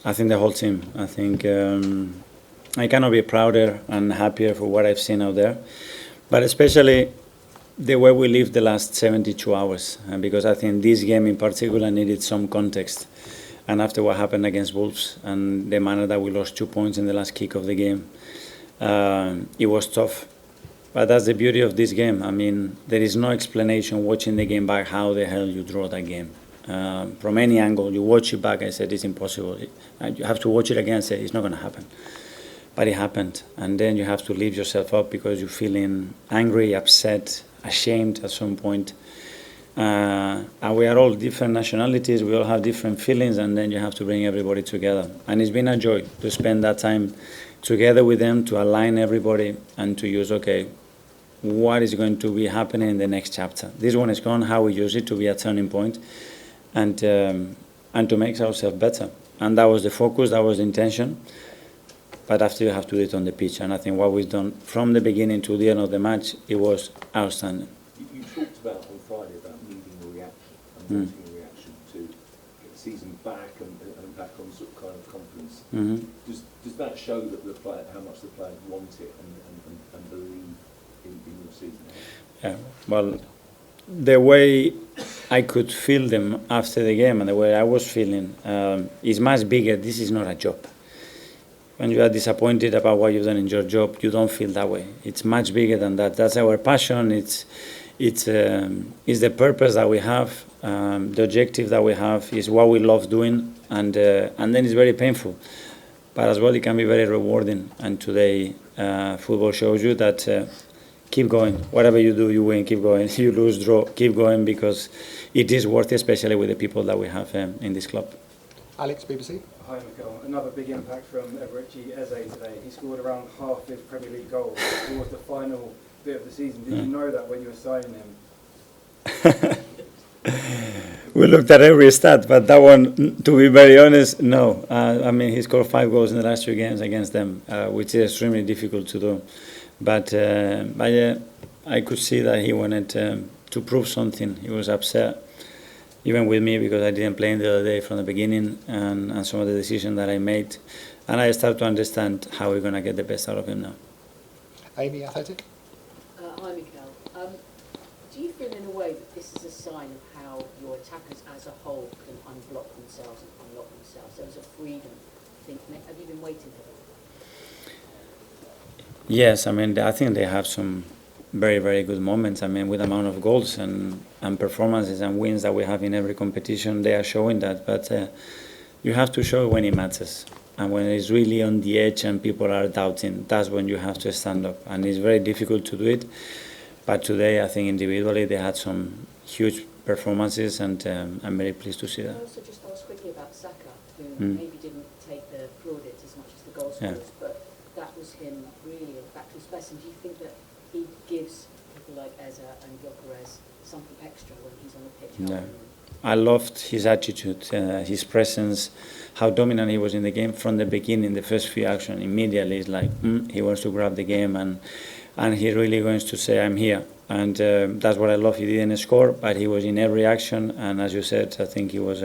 I think the whole team. I think I cannot be prouder and happier for what I've seen out there, but especially the way we lived the last 72 hours, because I think this game in particular needed some context. And after what happened against Wolves and the manner that we lost 2 points in the last kick of the game, it was tough. But that's the beauty of this game. I mean, there is no explanation watching the game back how the hell you draw that game. From any angle, you watch it back, I said it's impossible. You have to watch it again and say it's not going to happen. But it happened. And then you have to lift yourself up because you're feeling angry, upset, ashamed at some point. And we are all different nationalities, we all have different feelings, and then you have to bring everybody together. And it's been a joy to spend that time together with them, to align everybody and to use, okay, what is going to be happening in the next chapter. This one is gone, how we use it to be a turning point and to make ourselves better. And that was the focus, that was the intention. But after you have to do it on the pitch. And I think what we've done from the beginning to the end of the match, it was outstanding. You talked about on Friday about needing a reaction and wanting a reaction to get the season back and back on sort of kind of confidence. Does that show that the player, how much the players want it and believe in your season? Yeah, well, the way I could feel them after the game and the way I was feeling is much bigger. This is not a job. When you are disappointed about what you've done in your job, you don't feel that way. It's much bigger than that. That's our passion. It's the purpose that we have, the objective that we have is what we love doing, and then it's very painful, but as well it can be very rewarding. And today, football shows you that keep going. Whatever you do, you win. Keep going. You lose, draw. Keep going because it is worth it, especially with the people that we have in this club. Alex, BBC. Hi Mikel, another big impact from Eberechi Eze today. He scored around half his Premier League goals towards the final bit of the season. Did you know that when you were signing him? We looked at every stat, but that one, to be very honest, no. I mean, he scored 5 goals in the last 2 games against them, which is extremely difficult to do. But I could see that he wanted to prove something. He was upset, even with me, because I didn't play him the other day from the beginning and some of the decisions that I made. And I start to understand how we're going to get the best out of him now. Amy, Athletic? Hi, Mikel. Do you feel in a way that this is a sign of how your attackers as a whole can unblock themselves and unlock themselves? There was a freedom. Have you been waiting for that? Yes, I mean, I think they have some very, very good moments. I mean, with the amount of goals and performances and wins that we have in every competition, they are showing that. But you have to show when it matters. And when it's really on the edge and people are doubting, that's when you have to stand up. And it's very difficult to do it. But today, I think individually, they had some huge performances, and I'm very pleased to see that. I also just ask quickly about Saka, who maybe didn't take the plaudits as much as the goal scorers, but that was him really back to his best. And do you think that he gives people like Eza and Gyökeres something extra when he's on the pitch? No. I loved his attitude, his presence, how dominant he was in the game from the beginning. The first few actions immediately is like he wants to grab the game, and he really wants to say I'm here. And that's what I love. He didn't score, but he was in every action. And as you said, I think he was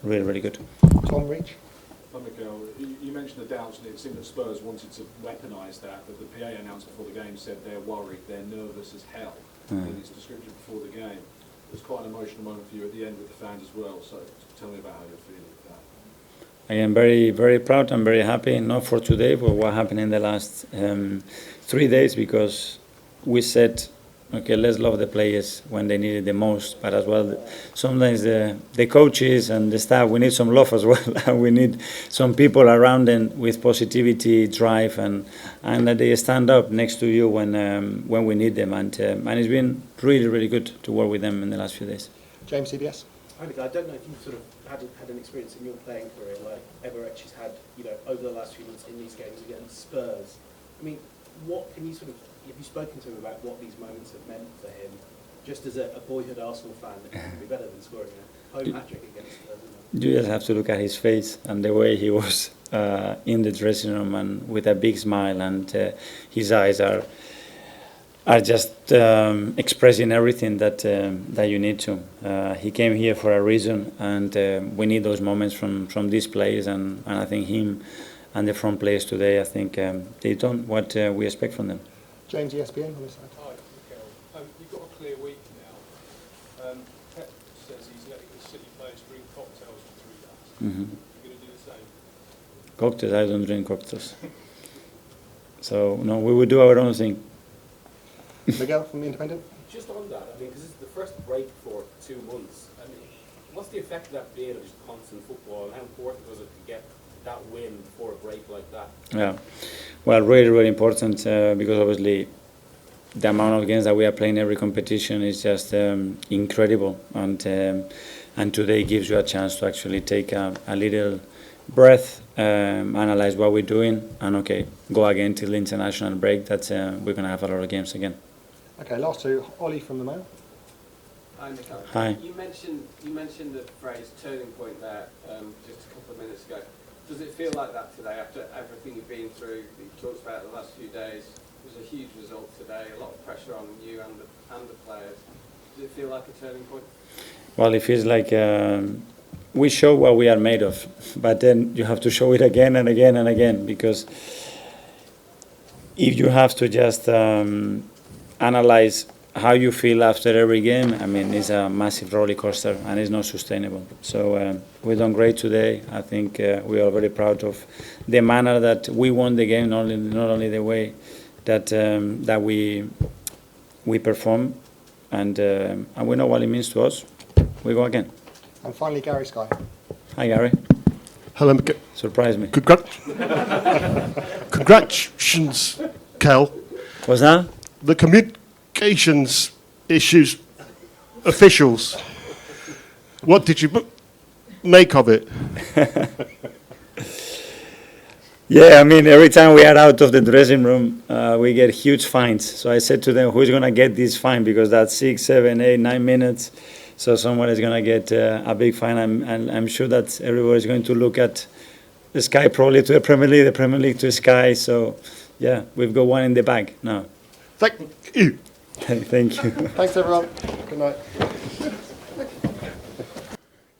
really, really good. Tom Reach. Mikel, you mentioned the doubts, and it seemed that Spurs wanted to weaponise that, but the PA announced before the game said they're worried, they're nervous as hell in its description before the game. It was quite an emotional moment for you at the end with the fans as well, so tell me about how you're feeling with that. I am very, very proud and very happy, not for today, but what happened in the last 3 days, because we said, okay, let's love the players when they need it the most, but as well, sometimes the coaches and the staff, we need some love as well. And we need some people around them with positivity, drive, and that they stand up next to you when we need them. And it's been really, really good to work with them in the last few days. James, CBS. I don't know if you've sort of had an experience in your playing career like Eberechi's had, over the last few months in these games against Spurs. I mean, what can you have you spoken to him about what these moments have meant for him, just as a boyhood Arsenal fan that can be better than scoring a home hat-trick against Spurs? You just have to look at his face and the way he was in the dressing room and with a big smile, and his eyes are are just expressing everything that you need to. He came here for a reason, and we need those moments from these players, and I think him and the front players today, I think they've done what we expect from them. James, ESPN on this side. Hi, Mikel. You've got a clear week now. Pep says he's letting the City players drink cocktails for 3 days. Mm-hmm. You're going to do the same? Cocktails, I don't drink cocktails. So, no, we will do our own thing. Miguel from The Independent. Just on that, I mean, because this is the first break for 2 months. I mean, what's the effect of that being of just constant football, and how important was it to get that win before a break like that? Yeah, well, really, really important because obviously the amount of games that we are playing every competition is just incredible, and today gives you a chance to actually take a little breath, analyze what we're doing, and go again till the international break. That's we're gonna have a lot of games again. Okay, last two. Ollie from The Mail. Hi, Mikel. Hi. You mentioned the phrase turning point there just a couple of minutes ago. Does it feel like that today after everything you've been through, that you've talked about the last few days? It was a huge result today, a lot of pressure on you and the players. Does it feel like a turning point? Well, it feels like we show what we are made of, but then you have to show it again and again and again, because if you have to just analyze how you feel after every game, I mean, it's a massive roller coaster and it's not sustainable. So we've done great today. I think we are very proud of the manner that we won the game, not only the way that we perform, and we know what it means to us. We go again. And finally, Gary Sky. Hi, Gary. Hello, Mikel. Surprise me. Congratulations, Kel. What's that? The communications issues officials. What did you make of it? Yeah, I mean, every time we are out of the dressing room, we get huge fines. So I said to them, who's going to get this fine? Because that's 6, 7, 8, 9 minutes. So someone is going to get a big fine. And I'm sure that everybody is going to look at the Sky probably to the Premier League to Sky. So, yeah, we've got one in the bag now. Thank you. Thank you. Thanks, everyone. Good night.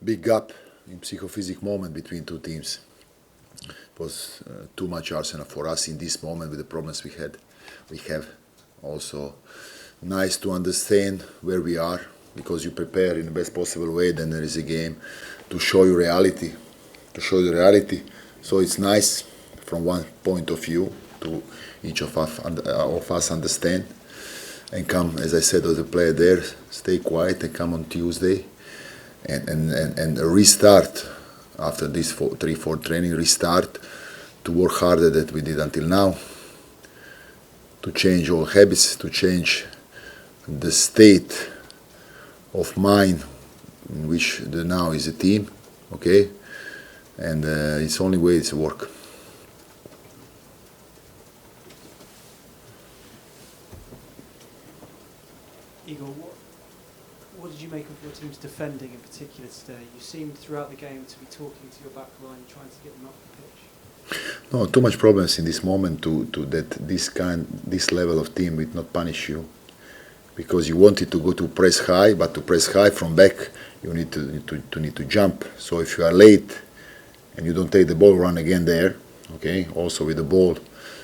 Big gap in psychophysical moment between two teams. It was too much Arsenal for us in this moment with the problems we have. Also, nice to understand where we are, because you prepare in the best possible way. Then there is a game to show you reality. So it's nice from one point of view to each of us understand and come, as I said, as a player there, stay quiet and come on Tuesday and restart after this 3-4 training, restart to work harder than we did until now, to change all habits, to change the state of mind in which the now is a team, okay? And it's the only way it's work. Igor, what did you make of your team's defending in particular today? You seemed throughout the game to be talking to your back line, trying to get them up the pitch. No, too much problems in this moment to that this level of team will not punish you, because you wanted to go to press high, but to press high from back you need to jump. So if you are late and you don't take the ball, run again there, okay? Also with the ball.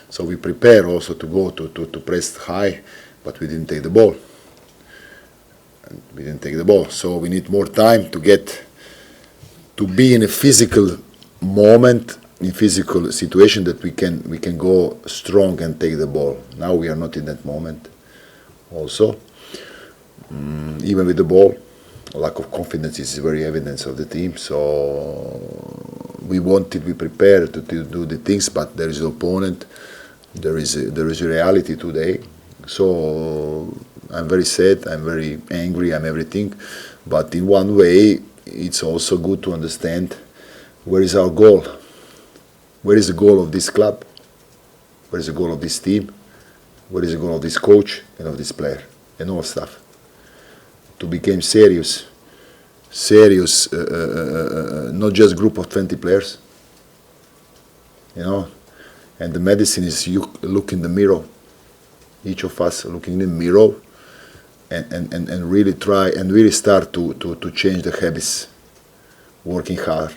So we prepare also to go to press high, but we didn't take the ball. So we need more time to get to be in a physical moment, in physical situation that we can go strong and take the ball. Now we are not in that moment. Also, even with the ball, lack of confidence is very evident of the team. So we prepared to do the things, but there is an opponent. There is a reality today. So I'm very sad, I'm very angry, I'm everything. But in one way, it's also good to understand where is our goal. Where is the goal of this club? Where is the goal of this team? Where is the goal of this coach and of this player and all stuff? To become serious, not just group of 20 players, you know. And the medicine is you look in the mirror each of us looking in the mirror and really try and really start to change the habits, working hard.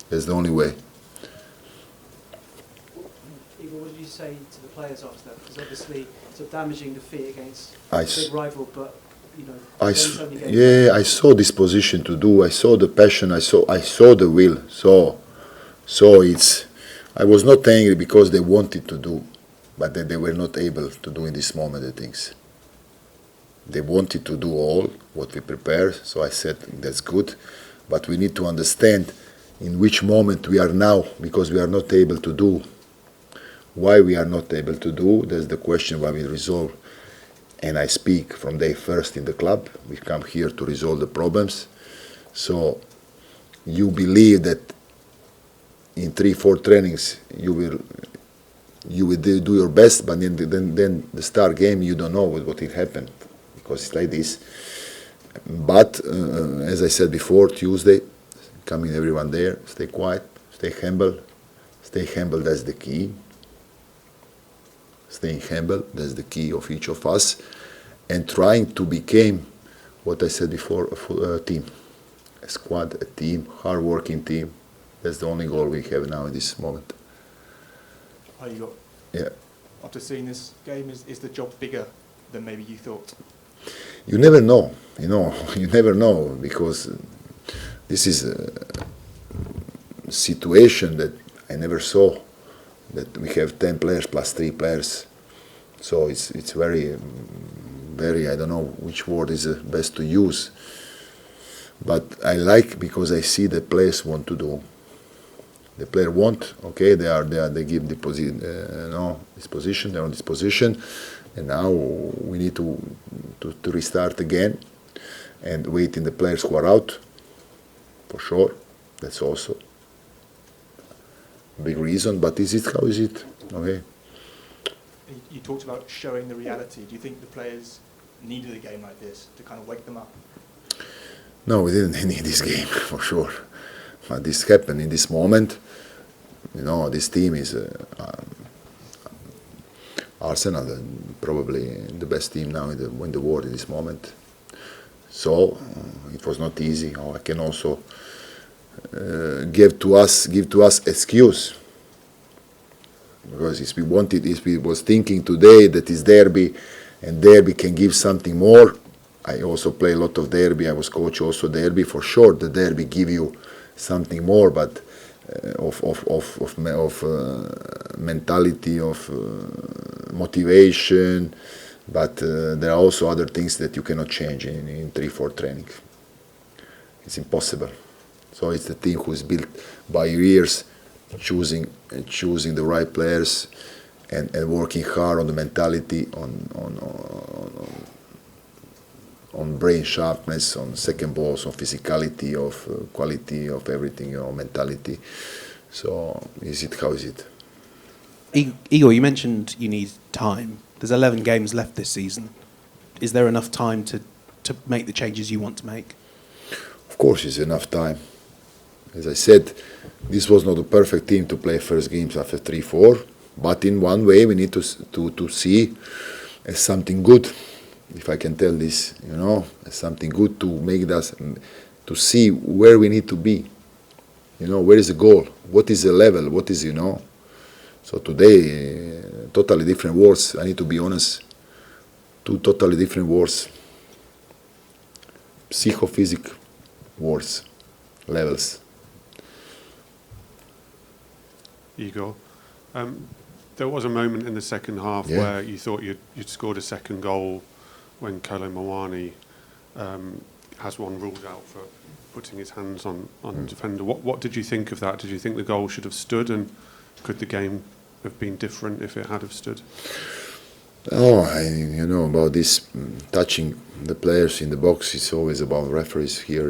That's the only way. Igor, what did you say to the players after that? Because obviously it's a damaging defeat against I a big rival, but you know, I then it's only game yeah, I saw this position to do. I saw the passion. I saw the will. So it's. I was not angry because they wanted to do, but they were not able to do in this moment the things. They wanted to do all what we prepared. So I said that's good, but we need to understand in which moment we are now because we are not able to do. Why we are not able to do? That's the question why we resolve. And I speak from day first in the club. We come here to resolve the problems. So you believe that in 3-4 trainings you will do your best, but then the start game you don't know what will happen because it's like this. But as I said before, Tuesday, coming everyone there, stay quiet, stay humble. Stay humble, that's the key. Staying humble, that's the key of each of us, and trying to become what I said before, a team, a squad, a team, hard-working team. That's the only goal we have now in this moment. Igor, yeah. After seeing this game, is the job bigger than maybe you thought? You never know, you never know, because this is a situation that I never saw, that we have 10 players plus 3 players. So it's very, I don't know which word is the best to use. But I like because I see the players want to do. The player want, okay, they give the this position, they're on this position, and now we need to restart again and wait in the players who are out, for sure. That's also big reason, but how is it? Okay. You talked about showing the reality. Do you think the players needed a game like this to kind of wake them up? No, we didn't need this game, for sure. But this happened in this moment. This team is Arsenal, probably the best team now in the world in this moment. So it was not easy. I can also give to us excuse, because if we was thinking today that is derby, and derby can give something more. I also play a lot of derby. I was coach also derby. For sure, the derby give you something more, but of mentality, of motivation. But there are also other things that you cannot change in 3-4 training. It's impossible. So it's the team who is built by years, choosing the right players, and working hard on the mentality, on brain sharpness, on second balls, on physicality, of quality, of everything, mentality. So how is it? Igor, you mentioned you need time. There's 11 games left this season. Is there enough time to make the changes you want to make? Of course, it's enough time. As I said, this was not a perfect team to play first games after 3-4, but in one way we need to see as something good, if I can tell this, as something good to make us, to see where we need to be, where is the goal, what is the level, what is, So today, totally different words, I need to be honest, 2 totally different words, psychophysic words, levels. Igor, there was a moment in the second half where you thought you'd scored a second goal when Kolo Muani has one ruled out for putting his hands on the defender. What did you think of that? Did you think the goal should have stood, and could the game have been different if it had have stood? Oh, about this touching the players in the box, it's always about referees here,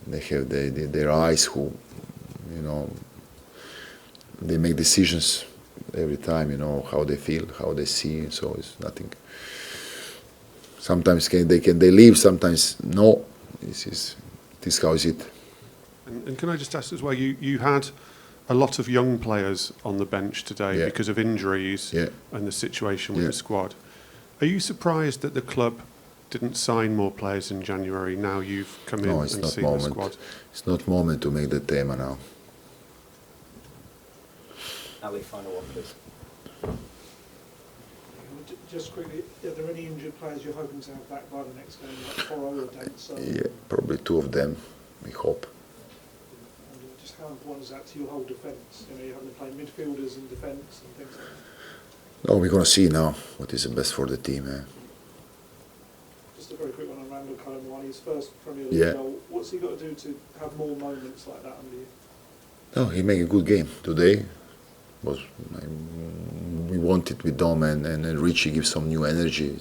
They have their eyes who, they make decisions every time, how they feel, how they see, so it's nothing. Sometimes they leave, sometimes no. This is how is it. And can I just ask as well, you had a lot of young players on the bench today Yeah. because of injuries Yeah. and the situation with Yeah. the squad. Are you surprised that the club didn't sign more players in January? Now you've come in No, it's and not seen the moment. squad. It's not moment to make the tema now. Ali, final one, please. Just quickly, are there any injured players you're hoping to have back by the next game, like Toro or Dance? Yeah, probably two of them. We hope. And just how important is that to your whole defence? You know, you're having to play midfielders in defence and things like that. No, we're gonna see now what is the best for the team. Just a very quick one on Randall Colomwani, his first Premier League Yeah. goal. What's he got to do to have more moments like that under you? No, he made a good game today. We want it with Dom and Richie gives some new energy.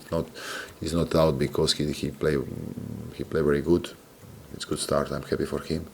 He's not out because he play very good. It's a good start. I'm happy for him.